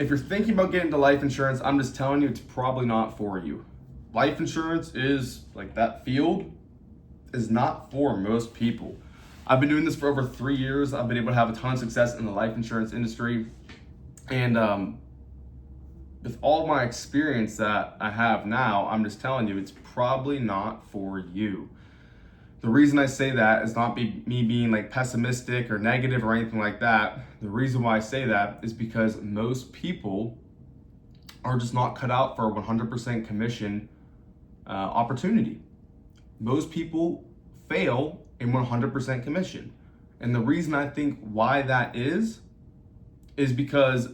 if you're thinking about getting into life insurance, I'm just telling you it's probably not for you. Life insurance is, like, that field is not for most people. I've been doing this for over 3 years. I've been able to have a ton of success in the life insurance industry. And with all my experience that I have now, I'm just telling you, it's probably not for you. The reason I say that is not me being like pessimistic or negative or anything like that. The reason why I say that is because most people are just not cut out for a 100% commission opportunity. Most people fail in 100% commission. And the reason I think why that is because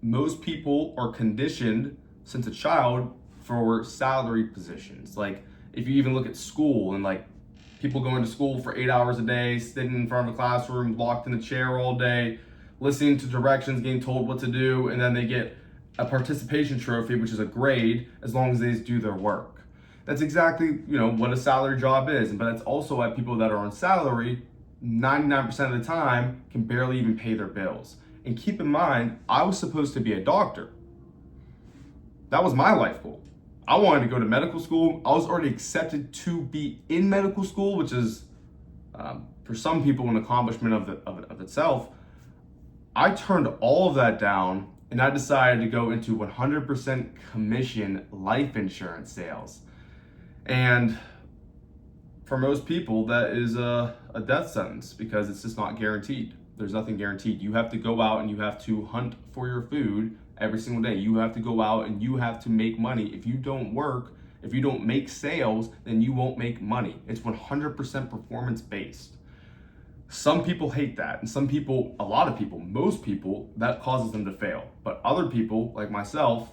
most people are conditioned since a child for salary positions. Like, if you even look at school, and like people going to school for 8 hours a day, sitting in front of a classroom, locked in a chair all day, listening to directions, getting told what to do, and then they get a participation trophy, which is a grade, as long as they do their work. That's exactly, what a salary job is. But that's also why people that are on salary 99% of the time can barely even pay their bills. And keep in mind, I was supposed to be a doctor. That was my life goal. I wanted to go to medical school. I was already accepted to be in medical school, which is, for some people, an accomplishment of itself. I turned all of that down, and I decided to go into 100% commission life insurance sales. And for most people, that is a death sentence, because it's just not guaranteed. There's nothing guaranteed. You have to go out and you have to hunt for your food every single day. You have to go out and you have to make money. If you don't work, if you don't make sales, then you won't make money. It's 100% performance based. Some people hate that, and some people, a lot of people, most people, that causes them to fail. But other people, like myself,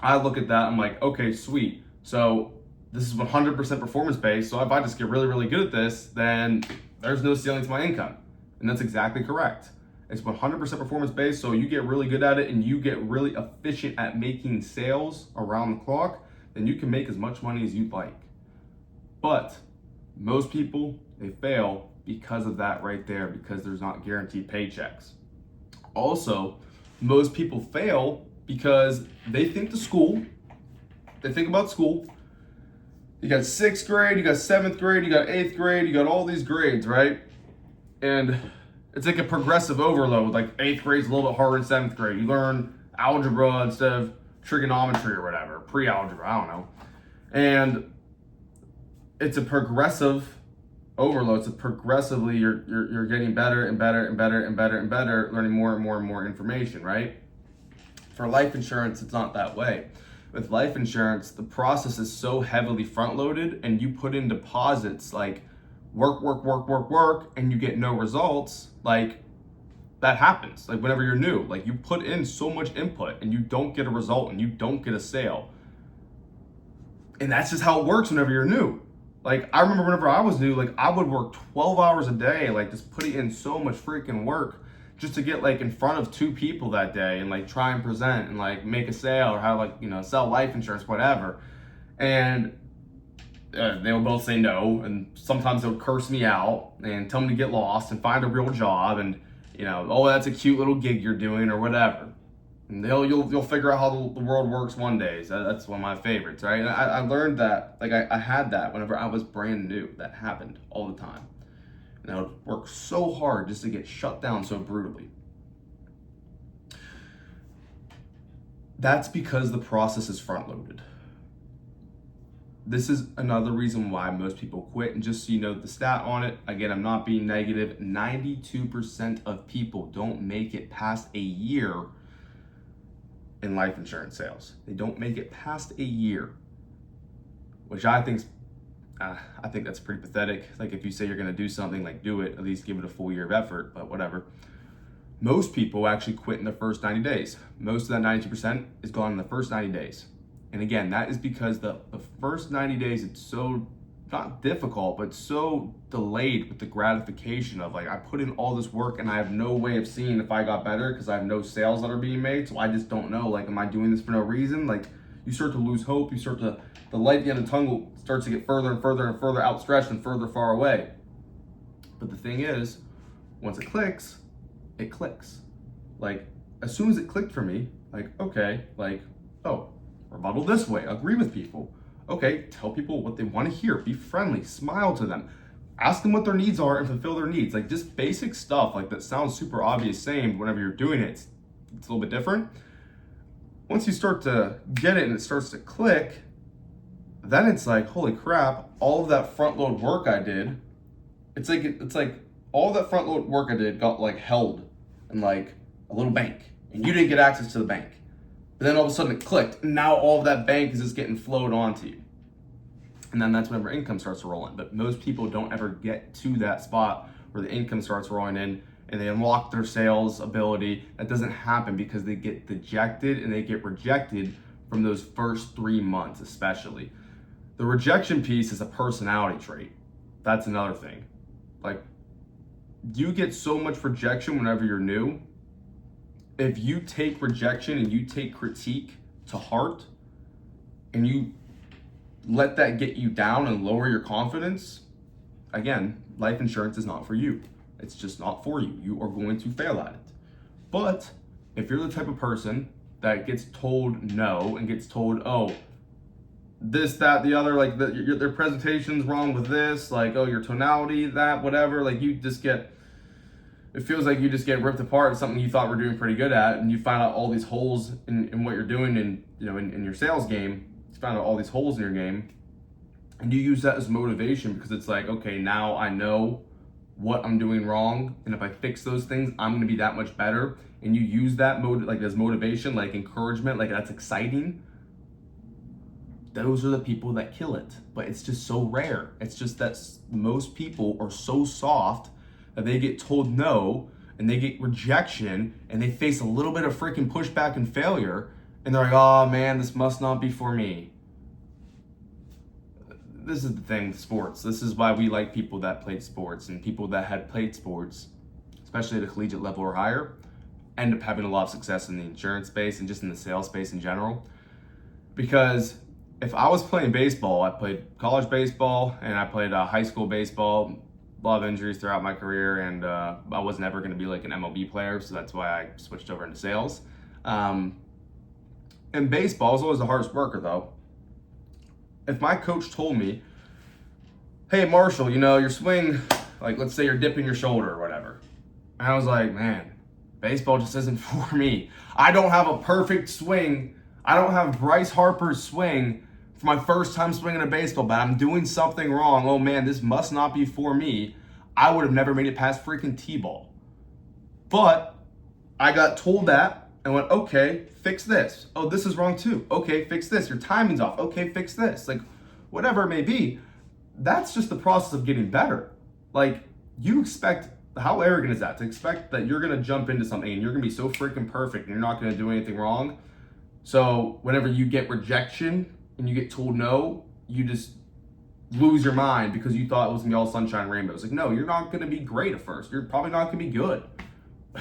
I look at that, I'm like, okay, sweet. So this is 100% performance based. So if I just get really, really good at this, then there's no ceiling to my income. And that's exactly correct. It's 100% performance based. So you get really good at it and you get really efficient at making sales around the clock, then you can make as much money as you'd like. But most people, they fail because of that right there, because there's not guaranteed paychecks. Also, most people fail because they think about school. You got 6th grade, you got 7th grade, you got 8th grade, you got all these grades, right? And it's like a progressive overload. Like 8th grade's a little bit harder than 7th grade. You learn algebra instead of trigonometry or whatever, pre-algebra, I don't know. And it's a progressive overload. So progressively you're getting better and better and better and better and better, learning more and more and more information, right? For life insurance, it's not that way. With life insurance, the process is so heavily front-loaded, and you put in deposits like work, and you get no results. Like, that happens. Like, whenever you're new, like, you put in so much input and you don't get a result and you don't get a sale. And that's just how it works whenever you're new. Like, I remember whenever I was new, like, I would work 12 hours a day, like, just putting in so much freaking work just to get like in front of 2 people that day and like try and present and like make a sale or how sell life insurance, whatever. And they would both say no, and sometimes they would curse me out and tell me to get lost and find a real job, and oh, that's a cute little gig you're doing or whatever. And you'll figure out how the world works one day. So that's one of my favorites, right? And I learned that, like, I had that whenever I was brand new. That happened all the time. And I would work so hard just to get shut down so brutally. That's because the process is front-loaded. This is another reason why most people quit. And just so you know the stat on it, again, I'm not being negative, 92% of people don't make it past a year in life insurance sales. They don't make it past a year, which I think that's pretty pathetic. Like, if you say you're gonna do something, like, do it, at least give it a full year of effort, but whatever. Most people actually quit in the first 90 days. Most of that 92% is gone in the first 90 days. And again, that is because the first 90 days, it's so, not difficult, but so delayed with the gratification of, like, I put in all this work and I have no way of seeing if I got better because I have no sales that are being made. So I just don't know, like, am I doing this for no reason? Like, you start to lose hope. The light at the end of the tunnel starts to get further and further and further outstretched and further far away. But the thing is, once it clicks, it clicks. Like, as soon as it clicked for me, Like, okay, like, oh, rebuttal this way, agree with people. Okay, tell people what they want to hear, be friendly, smile to them, ask them what their needs are and fulfill their needs. Like just basic stuff like that sounds super obvious saying, but whenever you're doing it, it's a little bit different. Once you start to get it and it starts to click, then it's like, holy crap, all of that front load work I did, it's like all that front load work I did got like held in like a little bank and you didn't get access to the bank. But then all of a sudden it clicked and now all of that bank is just getting flowed onto you. And then that's whenever income starts rolling. But most people don't ever get to that spot where the income starts rolling in and they unlock their sales ability. That doesn't happen because they get dejected and they get rejected from those first 3 months, especially. The rejection piece is a personality trait. That's another thing. Like, you get so much rejection whenever you're new. If you take rejection and you take critique to heart and you let that get you down and lower your confidence, again, life insurance is not for you. It's just not for you. You are going to fail at it. But if you're the type of person that gets told no and gets told, oh, this, that, the other, like their presentation's wrong with this, like, oh, your tonality, that, whatever, like you just get, it feels like you just get ripped apart at something you thought were doing pretty good at, and you find out all these holes in what you're doing in your sales game. You find out all these holes in your game, and you use that as motivation because it's like, okay, now I know what I'm doing wrong, and if I fix those things, I'm gonna be that much better. And you use that like as motivation, like encouragement, like that's exciting. Those are the people that kill it, but it's just so rare. It's just that most people are so soft that they get told no and they get rejection and they face a little bit of freaking pushback and failure and they're like, oh man, this must not be for me. This is the thing with sports. This is why we like people that played sports, and people that had played sports, especially at a collegiate level or higher, end up having a lot of success in the insurance space and just in the sales space in general. Because if I was playing baseball, I played college baseball and I played high school baseball, a lot of injuries throughout my career, and I was never going to be like an MLB player, so that's why I switched over into sales. And baseball, I was always the hardest worker though. If my coach told me, hey Marshall, your swing, like let's say you're dipping your shoulder or whatever, and I was like, man, baseball just isn't for me. I don't have a perfect swing. I don't have Bryce Harper's swing for my first time swinging a baseball bat. I'm doing something wrong. Oh man, this must not be for me. I would have never made it past freaking T-ball. But I got told that and went, okay, fix this. Oh, this is wrong too. Okay, fix this. Your timing's off. Okay, fix this. Like, whatever it may be, that's just the process of getting better. Like, you expect, how arrogant is that? To expect that you're gonna jump into something and you're gonna be so freaking perfect and you're not gonna do anything wrong. So whenever you get rejection and you get told no, you just lose your mind because you thought it was gonna be all sunshine and rainbows. Like, no, you're not gonna be great at first. You're probably not gonna be good.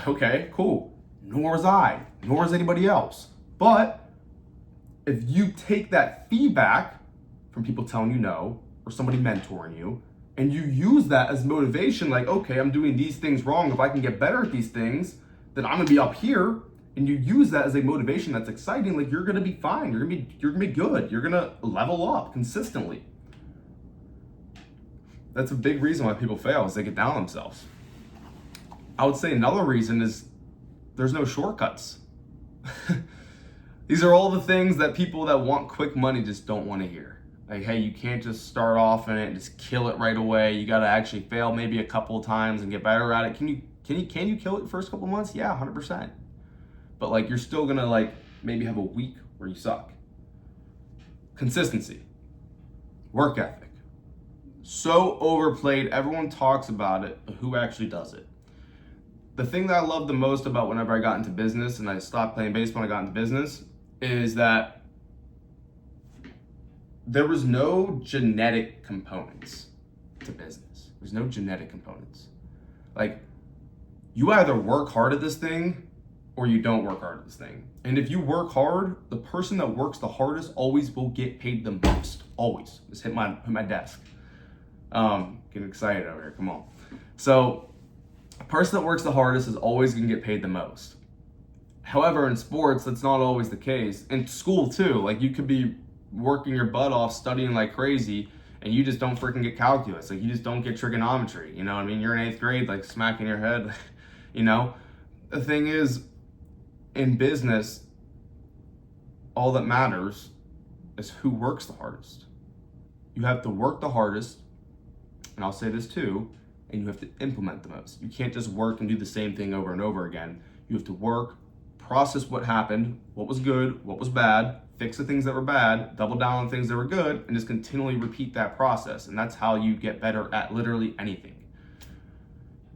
Okay, cool. Nor was I, nor is anybody else. But if you take that feedback from people telling you no, or somebody mentoring you, and you use that as motivation, like, okay, I'm doing these things wrong. If I can get better at these things, then I'm gonna be up here. And you use that as a motivation that's exciting, like you're gonna be fine, you're gonna be good, you're gonna level up consistently. That's a big reason why people fail, is they get down on themselves. I would say another reason is there's no shortcuts. These are all the things that people that want quick money just don't want to hear. Like, hey, you can't just start off in it and just kill it right away. You gotta actually fail maybe a couple of times and get better at it. Can you kill it the first couple of months? Yeah, 100%. But like, you're still gonna like maybe have a week where you suck. Consistency, work ethic, so overplayed. Everyone talks about it, but who actually does it? The thing that I love the most about whenever I got into business and I stopped playing baseball and I got into business is that there was no genetic components to business. There's no genetic components. Like, you either work hard at this thing or you don't work hard at this thing. And if you work hard, the person that works the hardest always will get paid the most. Always. Just hit my desk. Getting excited over here, come on. So, the person that works the hardest is always gonna get paid the most. However, in sports, that's not always the case. In school too, like you could be working your butt off studying like crazy and you just don't freaking get calculus. Like you just don't get trigonometry. You know what I mean? You're in 8th grade, like smacking your head. You know? The thing is, in business, all that matters is who works the hardest. You have to work the hardest, and I'll say this too, and you have to implement the most. You can't just work and do the same thing over and over again. You have to work, process what happened, what was good, what was bad, fix the things that were bad, double down on things that were good, and just continually repeat that process. And that's how you get better at literally anything.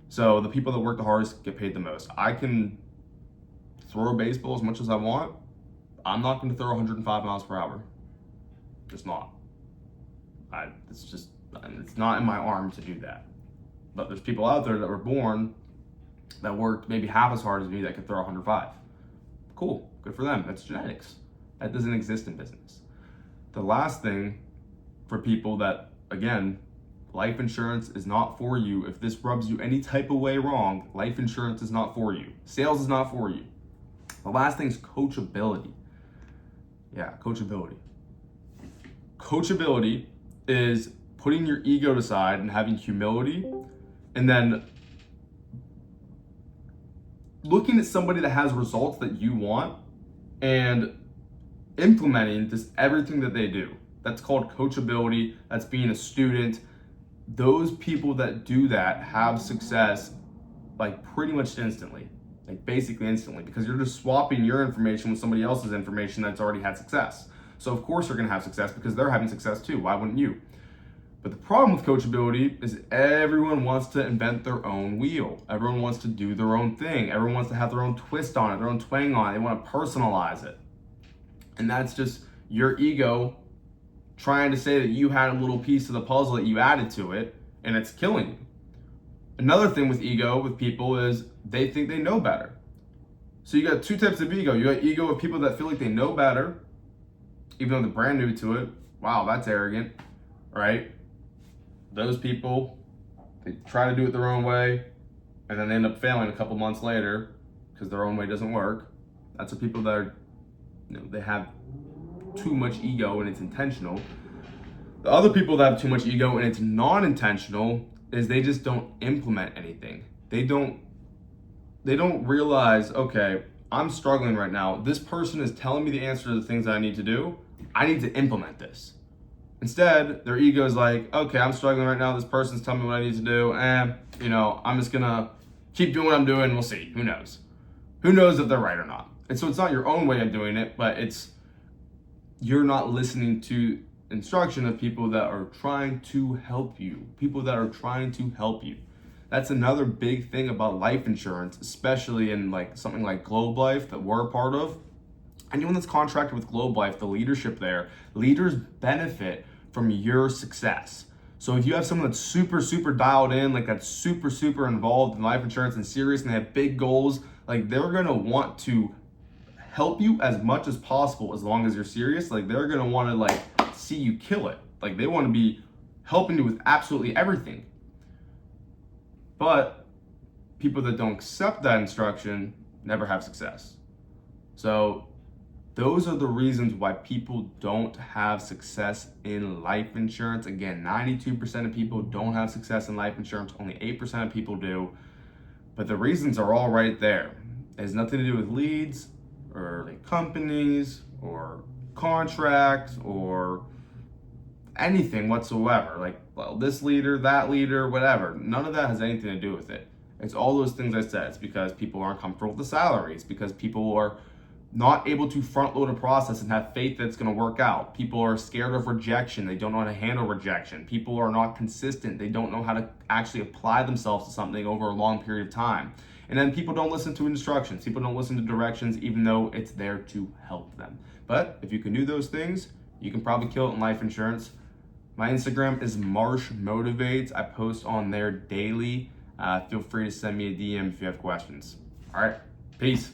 So the people that work the hardest get paid the most. I can throw a baseball as much as I want. I'm not going to throw 105 miles per hour. Just not. It's not in my arm to do that. But there's people out there that were born that worked maybe half as hard as me that could throw 105. Cool, good for them. That's genetics. That doesn't exist in business. The last thing for people that, again, life insurance is not for you. If this rubs you any type of way wrong, life insurance is not for you. Sales is not for you. The last thing is coachability. Yeah, coachability. Coachability is putting your ego aside and having humility, and then looking at somebody that has results that you want and implementing just everything that they do. That's called coachability. That's being a student. Those people that do that have success like pretty much instantly, like basically instantly, because you're just swapping your information with somebody else's information that's already had success. So of course you're gonna have success because they're having success too. Why wouldn't you? But the problem with coachability is everyone wants to invent their own wheel. Everyone wants to do their own thing. Everyone wants to have their own twist on it, their own twang on it. They want to personalize it. And that's just your ego trying to say that you had a little piece of the puzzle that you added to it, and it's killing you. Another thing with ego with people is they think they know better. So you got two types of ego. You got ego with people that feel like they know better, even though they're brand new to it. Wow, that's arrogant, right? Those people, they try to do it their own way, and then they end up failing a couple months later because their own way doesn't work. That's the people that are, they have too much ego and it's intentional. The other people that have too much ego and it's non-intentional is they just don't implement anything. They don't realize, okay, I'm struggling right now. This person is telling me the answer to the things that I need to do. I need to implement this. Instead, their ego is like, okay, I'm struggling right now. This person's telling me what I need to do. I'm just gonna keep doing what I'm doing. We'll see. Who knows? Who knows if they're right or not? And so it's not your own way of doing it, but you're not listening to instruction of people that are trying to help you. People that are trying to help you. That's another big thing about life insurance, especially in like something like Globe Life that we're a part of. Anyone that's contracted with Globe Life, the leadership there, leaders benefit from your success. So if you have someone that's super, super dialed in, like that's super, super involved in life insurance and serious, and they have big goals, like they're gonna want to help you as much as possible as long as you're serious. Like they're gonna wanna like see you kill it. Like they wanna be helping you with absolutely everything. But people that don't accept that instruction never have success. So those are the reasons why people don't have success in life insurance. Again, 92% of people don't have success in life insurance. Only 8% of people do. But the reasons are all right there. It has nothing to do with leads or like companies or contracts or anything whatsoever. Like, well, this leader, that leader, whatever. None of that has anything to do with it. It's all those things I said. It's because people aren't comfortable with the salary. It's because people are not able to front load a process and have faith that it's going to work out. People are scared of rejection. They don't know how to handle rejection. People are not consistent. They don't know how to actually apply themselves to something over a long period of time. And then people don't listen to instructions. People don't listen to directions, even though it's there to help them. But if you can do those things, you can probably kill it in life insurance. My Instagram is Marsh Motivates. I post on there daily. Feel free to send me a DM if you have questions. All right, peace.